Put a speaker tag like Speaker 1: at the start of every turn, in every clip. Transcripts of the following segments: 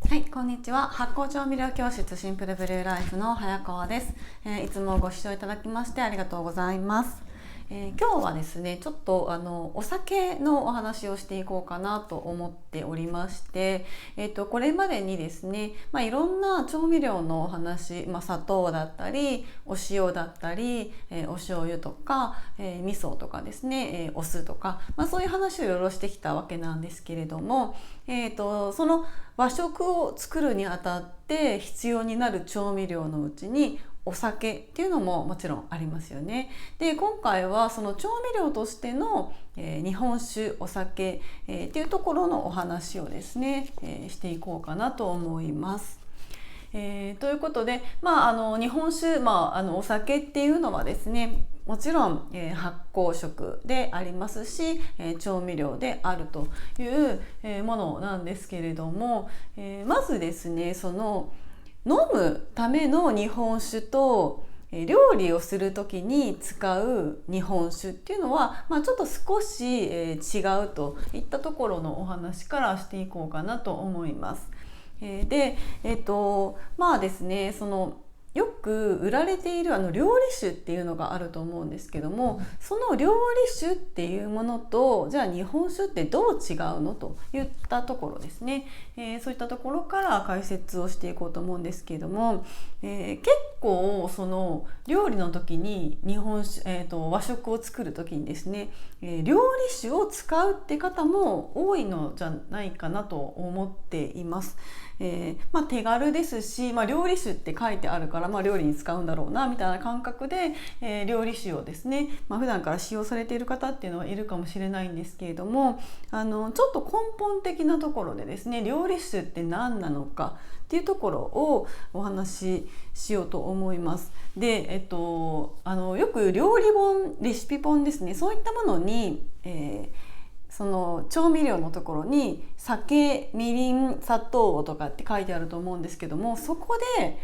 Speaker 1: はい、こんにちは。発酵調味料教室シンプルブルーライフの早川です。いつもご視聴いただきましてありがとうございます。今日はですね、ちょっとお酒のお話をしていこうかなと思っておりまして、これまでにですね、いろんな調味料のお話、砂糖だったり、お塩だったり、お醤油とか、味噌とかですね、お酢とか、そういう話をいろいろしてきたわけなんですけれども、その和食を作るにあたって必要になる調味料のうちにお酒っていうのももちろんありますよね。で、今回はその調味料としての、日本酒、お酒、っていうところのお話をですね、していこうかなと思います。ということで、日本酒、お酒っていうのはですね、もちろん、発酵食でありますし、調味料であるという、ものなんですけれども、まずですね、その飲むための日本酒と料理をする時に使う日本酒っていうのは、ちょっと少し、違うといったところのお話からしていこうかなと思います。で、ですね、そのよく売られている料理酒っていうのがあると思うんですけども、その料理酒っていうものとじゃあ日本酒ってどう違うのといったところですね、そういったところから解説をしていこうと思うんですけれども、結構その料理の時に日本酒、和食を作る時にですね、料理酒を使うって方も多いのじゃないかなと思っています。手軽ですし、料理酒って書いてあるから、料理に使うんだろうなみたいな感覚で、料理酒をですね、普段から使用されている方っていうのはいるかもしれないんですけれども、ちょっと根本的なところでですね、料理酒って何なのかっていうところをお話ししようと思います。で、よく料理本、レシピ本ですね、そういったものに、その調味料のところに酒、みりん、砂糖とかって書いてあると思うんですけども、そこで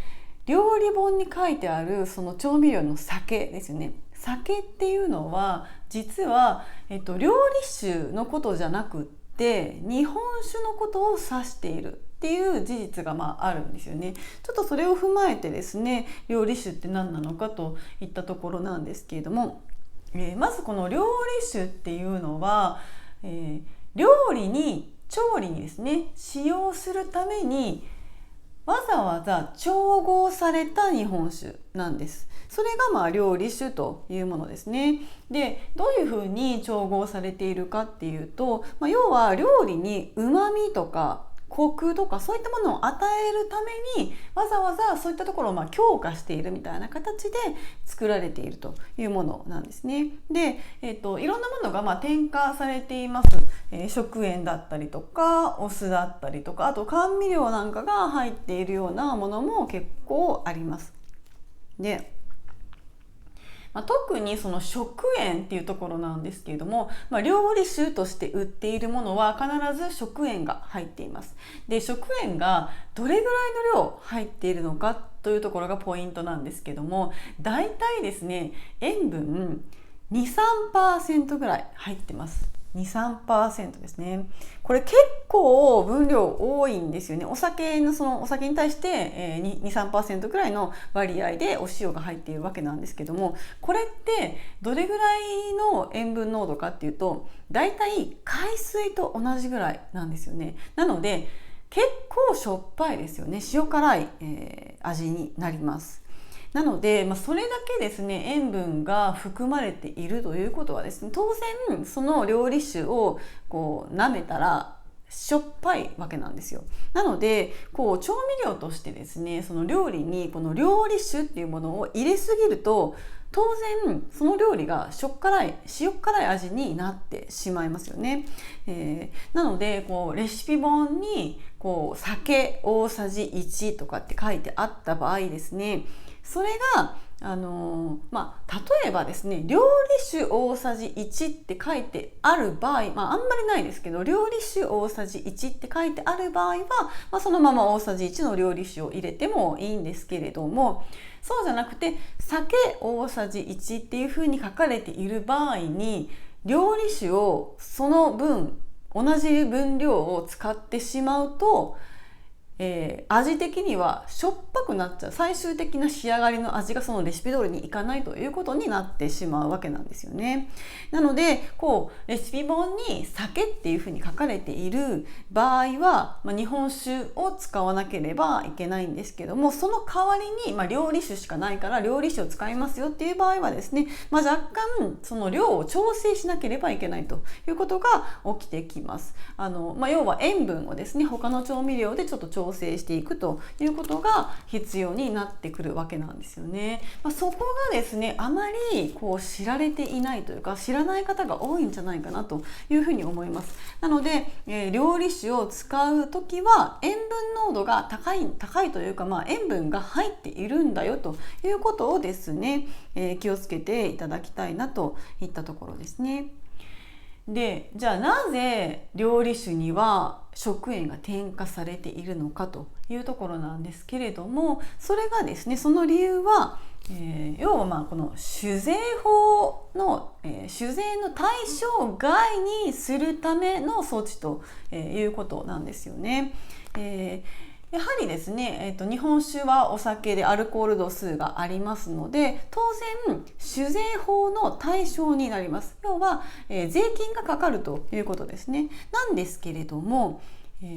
Speaker 1: 料理本に書いてあるその調味料の酒ですよね。酒っていうのは実は、料理酒のことじゃなくって日本酒のことを指しているっていう事実があるんですよね。ちょっとそれを踏まえてですね、料理酒って何なのかといったところなんですけれども、まずこの料理酒っていうのは、料理に調理にですね使用するためにわざわざ調合された日本酒なんです。それが料理酒というものですね。で、どういうふうに調合されているかっていうと、要は料理に旨味とかコクとかそういったものを与えるためにわざわざそういったところを強化しているみたいな形で作られているというものなんですね。で、いろんなものが添加されています。食塩だったりとかお酢だったりとか、あと甘味料なんかが入っているようなものも結構あります。で、特にその食塩っていうところなんですけれども、料理酒として売っているものは必ず食塩が入っています。で、食塩がどれぐらいの量入っているのかというところがポイントなんですけども、だいたいですね、塩分 2-3% ぐらい入ってます。2-3% ですね。これ結構分量多いんですよね。お酒に対して 2-3% ぐらいの割合でお塩が入っているわけなんですけども、これってどれぐらいの塩分濃度かっていうと、だいたい海水と同じぐらいなんですよね。なので結構しょっぱいですよね。塩辛い、味になります。なので、それだけですね、塩分が含まれているということはですね、当然その料理酒を舐めたらしょっぱいわけなんですよ。なので調味料としてですね、その料理にこの料理酒っていうものを入れすぎると、当然その料理が塩辛い味になってしまいますよね。なのでレシピ本に酒大さじ1とかって書いてあった場合ですね、それが例えばですね、料理酒大さじ1って書いてある場合、あんまりないですけど、料理酒大さじ1って書いてある場合は、そのまま大さじ1の料理酒を入れてもいいんですけれども、そうじゃなくて酒大さじ1っていうふうに書かれている場合に、料理酒をその分同じ分量を使ってしまうと、味的にはしょっぱくなっちゃう、最終的な仕上がりの味がそのレシピ通りにいかないということになってしまうわけなんですよね。なのでレシピ本に酒っていうふうに書かれている場合は、日本酒を使わなければいけないんですけども、その代わりに、料理酒しかないから料理酒を使いますよっていう場合はですね、若干その量を調整しなければいけないということが起きてきます。要は塩分をですね、他の調味料でちょっと調整していくということが必要になってくるわけなんですよね。そこがですね、あまり知られていないというか、知らない方が多いんじゃないかなというふうに思います。なので、料理酒を使うときは塩分濃度が高いというか、塩分が入っているんだよということをですね、気をつけていただきたいなといったところですね。で、じゃあなぜ料理酒には食塩が添加されているのかというところなんですけれども、それがですね、その理由は、要はこの酒税法の、酒税の対象外にするための措置ということなんですよね。やはりですね、日本酒はお酒でアルコール度数がありますので、当然酒税法の対象になります。要は、税金がかかるということですね。なんですけれども、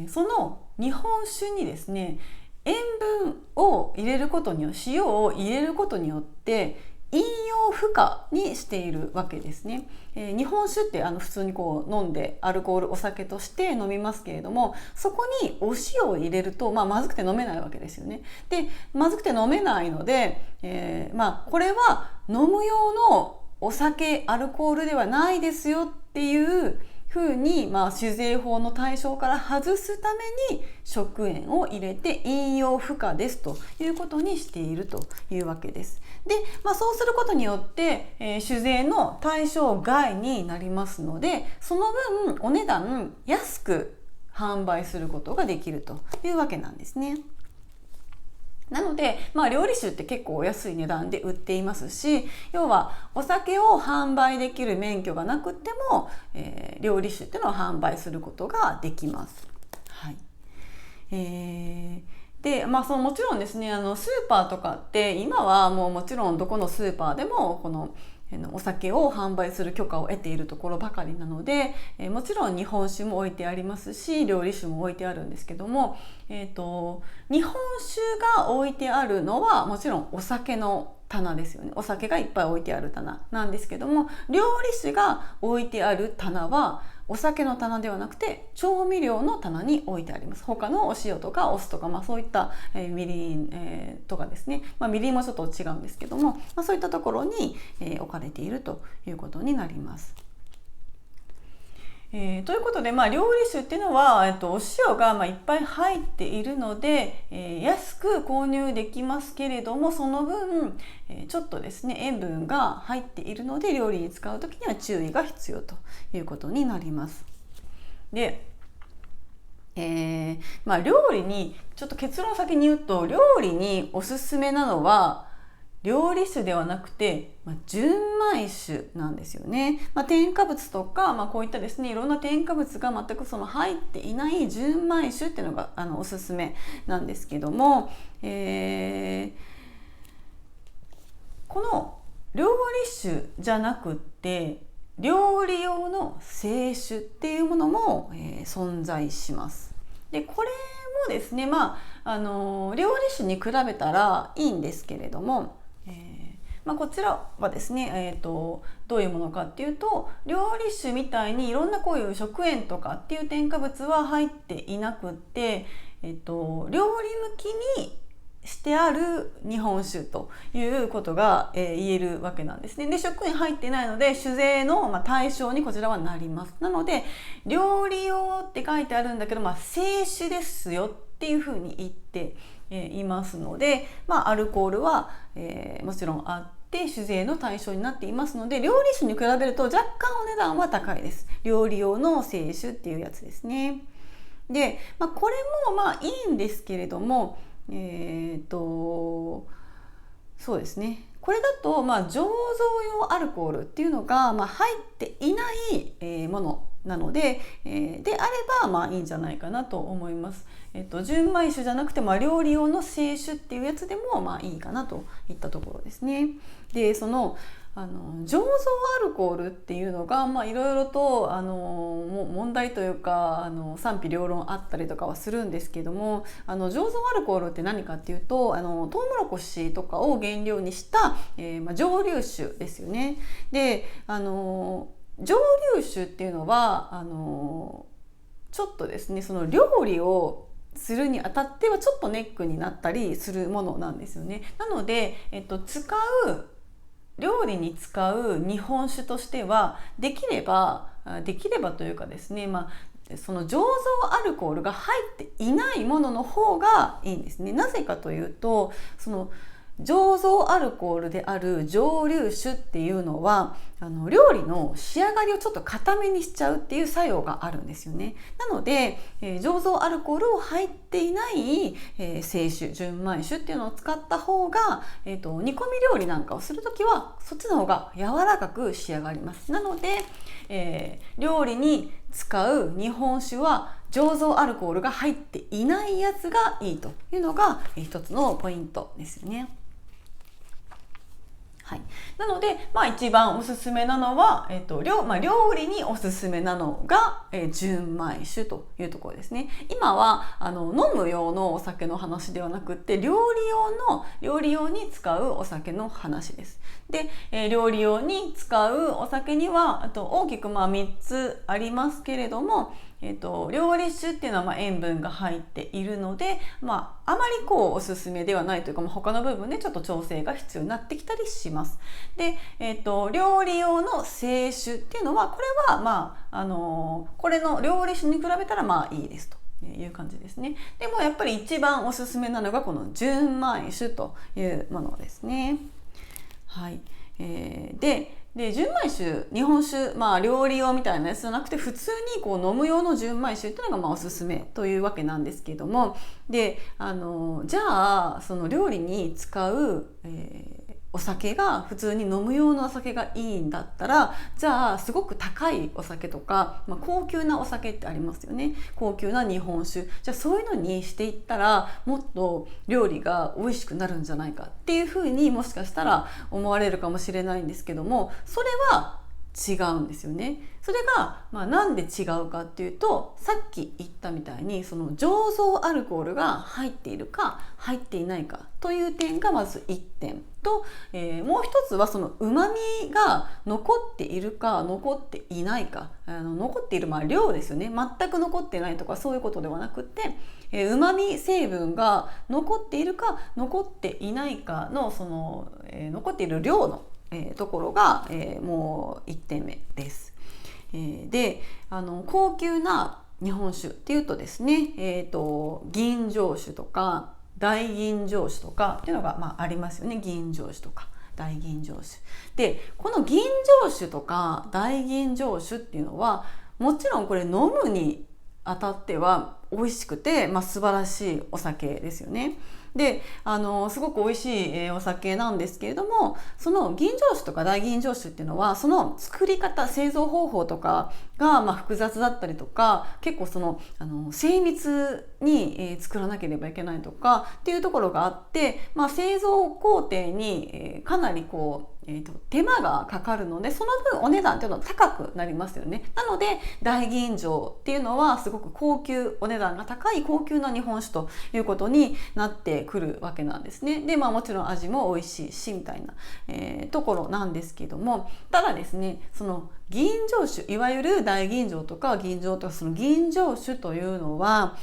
Speaker 1: その日本酒にですね、塩分を入れることによって塩を入れることによって飲用不可にしているわけですね。日本酒って普通に飲んでアルコールお酒として飲みますけれども、そこにお塩を入れると、まずくて飲めないわけですよね。で、まずくて飲めないので、これは飲む用のお酒アルコールではないですよっていうふうに、酒税法の対象から外すために食塩を入れて飲用不可ですということにしているというわけです。で、そうすることによって、酒税の対象外になりますので、その分お値段安く販売することができるというわけなんですね。なので、料理酒って結構お安い値段で売っていますし、要はお酒を販売できる免許がなくても、料理酒っていうのを販売することができます。はい。で、もちろんですね、スーパーとかって今はもちろんどこのスーパーでもこのお酒を販売する許可を得ているところばかりなので、もちろん日本酒も置いてありますし、料理酒も置いてあるんですけども、日本酒が置いてあるのはもちろんお酒の棚ですよね。お酒がいっぱい置いてある棚なんですけども、料理酒が置いてある棚はお酒の棚ではなくて調味料の棚に置いてあります。他のお塩とかお酢とか、そういった、みりん、とかですね、みりんもちょっと違うんですけども、そういったところに、置かれているということになります。ということで、料理酒っていうのは、お塩がいっぱい入っているので、安く購入できますけれども、その分、ちょっとですね、塩分が入っているので料理に使うときには注意が必要ということになります。で、料理にちょっと結論を先に言うと、料理におすすめなのは料理酒ではなくて、純米酒なんですよね。添加物とか、こういったですね、いろんな添加物が全く入っていない純米酒っていうのがおすすめなんですけども、この料理酒じゃなくって料理用の清酒っていうものも、存在します。で、これもですね、料理酒に比べたらいいんですけれども、こちらはですね、どういうものかっていうと、料理酒みたいにいろんなこういう食塩とかっていう添加物は入っていなくって、料理向きにしてある日本酒ということが、言えるわけなんですね。で、食塩入ってないので酒税の、対象にこちらはなります。なので料理用って書いてあるんだけど、清酒ですよっていうふうに言っていますので、アルコールは、もちろんあって酒税の対象になっていますので、料理酒に比べると若干お値段は高いです。料理用の清酒っていうやつですね。で、これもいいんですけれども、そうですね、これだと醸造用アルコールっていうのが入っていないものなので、であればまあいいんじゃないかなと思います。純米酒じゃなくて、料理用の清酒っていうやつでもまあいいかなといったところですね。でその醸造アルコールっていうのがいろいろと問題というか賛否両論あったりとかはするんですけども、醸造アルコールって何かっていうとトウモロコシとかを原料にした、蒸留酒ですよね。で蒸留酒っていうのはちょっとですね、その料理をするにあたってはちょっとネックになったりするものなんですよね。なので、料理に使う日本酒としてはできればというかですね、その醸造アルコールが入っていないものの方がいいんですね。なぜかというと、その醸造アルコールである蒸留酒っていうのは料理の仕上がりをちょっと固めにしちゃうっていう作用があるんですよね。なので、醸造アルコールを入っていない、清酒、純米酒っていうのを使った方が、煮込み料理なんかをするときはそっちの方が柔らかく仕上がります。なので、料理に使う日本酒は醸造アルコールが入っていないやつがいいというのが一つのポイントですよね。はい、なので、一番おすすめなのは、料理におすすめなのが、純米酒というところですね。今は飲む用のお酒の話ではなくて料理用に使うお酒の話です。で、料理用に使うお酒には大きく3つありますけれども、料理酒っていうのは塩分が入っているので、あまりおすすめではないというか、他の部分でちょっと調整が必要になってきたりします。で、料理用の清酒っていうのはこれはこれの料理酒に比べたらいいですという感じですね。でもやっぱり一番おすすめなのがこの純米酒というものですね。はい。で純米酒、日本酒、料理用みたいなやつじゃなくて普通に飲む用の純米酒っていうのがおすすめというわけなんですけども、でじゃあその料理に使う、お酒が普通に飲む用のお酒がいいんだったら、じゃあすごく高いお酒とか、高級なお酒ってありますよね。高級な日本酒、じゃあそういうのにしていったらもっと料理が美味しくなるんじゃないかっていうふうにもしかしたら思われるかもしれないんですけども、それは違うんですよね。それが、なんで違うかっていうと、さっき言ったみたいにその醸造アルコールが入っているか入っていないかという点がまず1点と、もう一つはその旨味が残っているか残っていないか、残っている量ですよね。全く残ってないとかそういうことではなくて、旨味成分が残っているか残っていないかのその、残っている量のところが、もう1点目です。で高級な日本酒っていうとですね、吟醸酒とか大吟醸酒とかっていうのが、ありますよね。吟醸酒とか大吟醸酒で、この吟醸酒とか大吟醸酒っていうのはもちろんこれ飲むにあたっては美味しくて、素晴らしいお酒ですよね。ですごく美味しいお酒なんですけれども、その吟醸酒とか大吟醸酒っていうのはその作り方、製造方法とかが複雑だったりとか、結構その精密に作らなければいけないとかっていうところがあって、製造工程にかなり手間がかかるので、その分お値段っていうのは高くなりますよね。なので大吟醸っていうのはすごく高級、お値段が高い高級な日本酒ということになってくるわけなんですね。でもちろん味も美味しいしみたいな、ところなんですけども、ただですね、その吟醸酒、いわゆる大吟醸とか吟醸とかその吟醸酒というのは、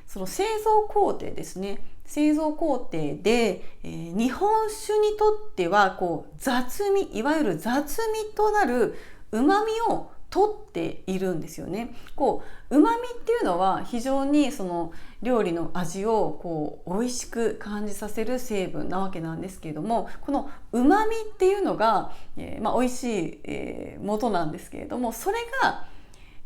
Speaker 1: その製造工程ですね。製造工程で、日本酒にとっては雑味、いわゆる雑味となる旨味を取っているんですよね。旨味っていうのは非常にその料理の味を美味しく感じさせる成分なわけなんですけれども、この旨味っていうのが、美味しい、元なんですけれども、それが、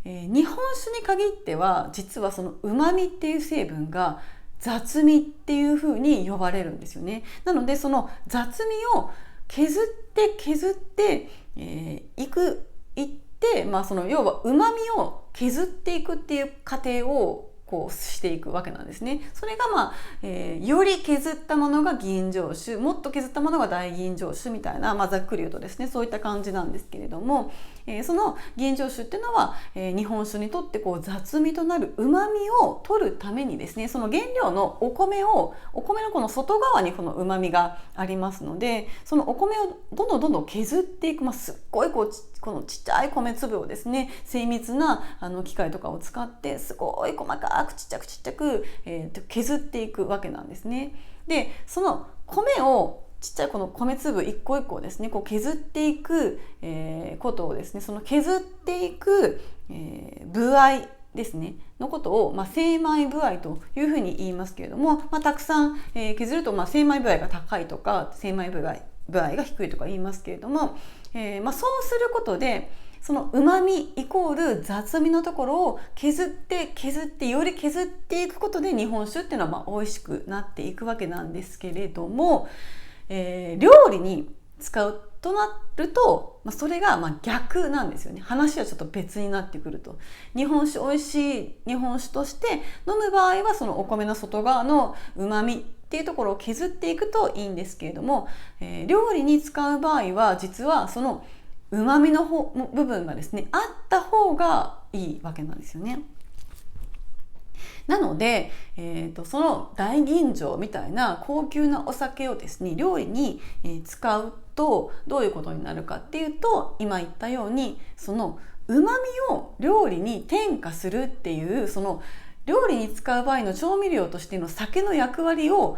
Speaker 1: 日本酒に限っては実はその旨味っていう成分が雑味っていう風に呼ばれるんですよね。なのでその雑味を削っていっで、その要は旨味を削っていくっていう過程をこうしていくわけなんですね。それがより削ったものが吟醸酒、もっと削ったものが大吟醸酒みたいな、ざっくり言うとですね、そういった感じなんですけれども、その吟醸酒っていうのは、日本酒にとってこう雑味となる旨味を取るためにですね、その原料のお米のこの外側にこの旨味がありますので、そのお米をどんどん削っていく、すっごいこのちっちゃい米粒をですね、精密な機械とかを使ってすごい細かくちっちゃく、削っていくわけなんですね。でその米をちっちゃいこの米粒一個一個をですね、こう削っていく、ことをですね、その削っていく、部合ですねのことを、精米部合というふうに言いますけれども、たくさん、削ると、精米部合が高いとか精米部合が低いとか言いますけれども、そうすることでその旨味イコール雑味のところを削ってより削っていくことで日本酒っていうのは美味しくなっていくわけなんですけれども、料理に使うとなると、それが逆なんですよね。話はちょっと別になってくると、美味しい日本酒として飲む場合はそのお米の外側の旨味っていうところを削っていくといいんですけれども、料理に使う場合は実はその旨味の部分がですねあった方がいいわけなんですよね。なので、その大吟醸みたいな高級なお酒をですね料理に使うとどういうことになるかっていうと、今言ったようにその旨味を料理に添加するっていう、その料理に使う場合の調味料としての酒の役割を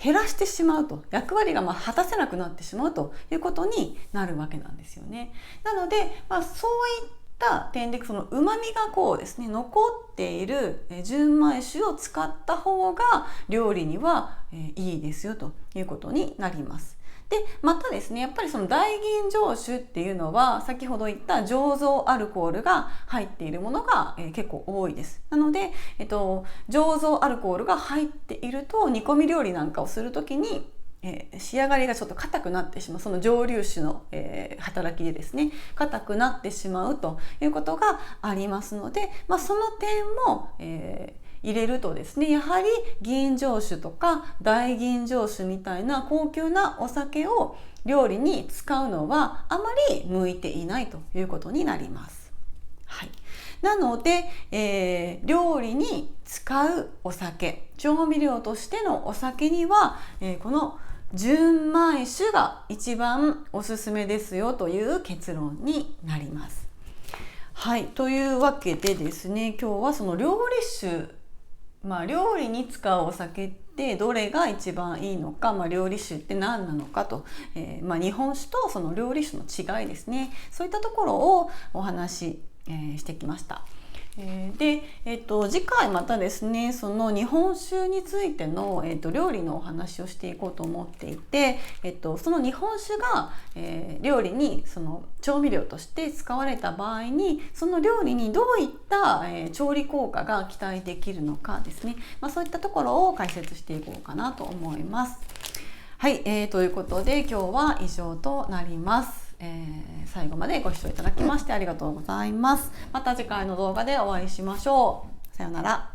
Speaker 1: 減らしてしまうと、役割が果たせなくなってしまうということになるわけなんですよね。なので、そういった点でその旨味がこうですね残っている純米酒を使った方が料理にはいいですよということになります。でまたですね、やっぱりその大吟醸酒っていうのは先ほど言った醸造アルコールが入っているものが結構多いです。なので、醸造アルコールが入っていると煮込み料理なんかをするときに仕上がりがちょっと硬くなってしまう、その蒸留酒の働きでですね硬くなってしまうということがありますので、その点も入れるとですね、やはり吟醸酒とか大吟醸酒みたいな高級なお酒を料理に使うのはあまり向いていないということになります。はい、なので、料理に使うお酒、調味料としてのお酒には、この純米酒が一番おすすめですよという結論になります。はい、というわけでですね、今日はその料理酒、料理に使うお酒ってどれが一番いいのか、料理酒って何なのかと、日本酒とその料理酒の違いですね、そういったところをお話し、してきました。で、次回またですねその日本酒についての、料理のお話をしていこうと思っていて、その日本酒が、料理にその調味料として使われた場合にその料理にどういった、調理効果が期待できるのかですね、そういったところを解説していこうかなと思います。はい、ということで今日は以上となります。最後までご視聴いただきましてありがとうございます。また次回の動画でお会いしましょう。さようなら。